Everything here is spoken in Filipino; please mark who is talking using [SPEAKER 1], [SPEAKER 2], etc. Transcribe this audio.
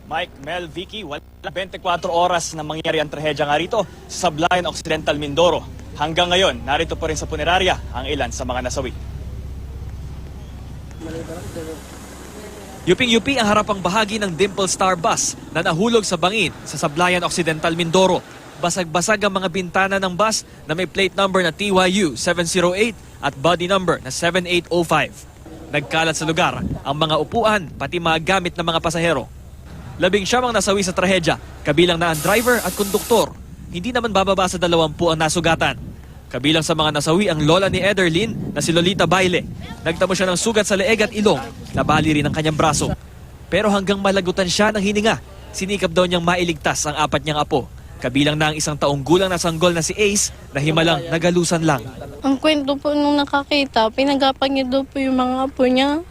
[SPEAKER 1] Mike, Mel, Vicky, wala 24 oras na mangyari ang trahedya nga rito sa Sablayan Occidental, Mindoro. Hanggang ngayon, narito pa rin sa punerarya ang ilan sa mga nasawi. Yuping-yupi ang harapang bahagi ng Dimple Star Bus na nahulog sa bangin sa Sablayan Occidental, Mindoro. Basag-basag ang mga bintana ng bus na may plate number na TYU 708 at body number na 7805. Nagkalat sa lugar ang mga upuan pati mga gamit ng mga pasahero. 19 ang nasawi sa trahedya, kabilang na ang driver at konduktor. Hindi naman bababa sa 20 ang nasugatan. Kabilang sa mga nasawi ang lola ni Ederlyn na si Lolita Baile. Nagtamo siya ng sugat sa leeg at ilong, nabali rin ang kanyang braso. Pero hanggang malagutan siya ng hininga, sinikap daw niyang mailigtas ang 4 niyang apo. Kabilang na ang 1 taong gulang na sanggol na si Ace na himalang nagalusan lang.
[SPEAKER 2] Ang kwento po nung nakakita, pinagapan niya daw po yung mga apo niya.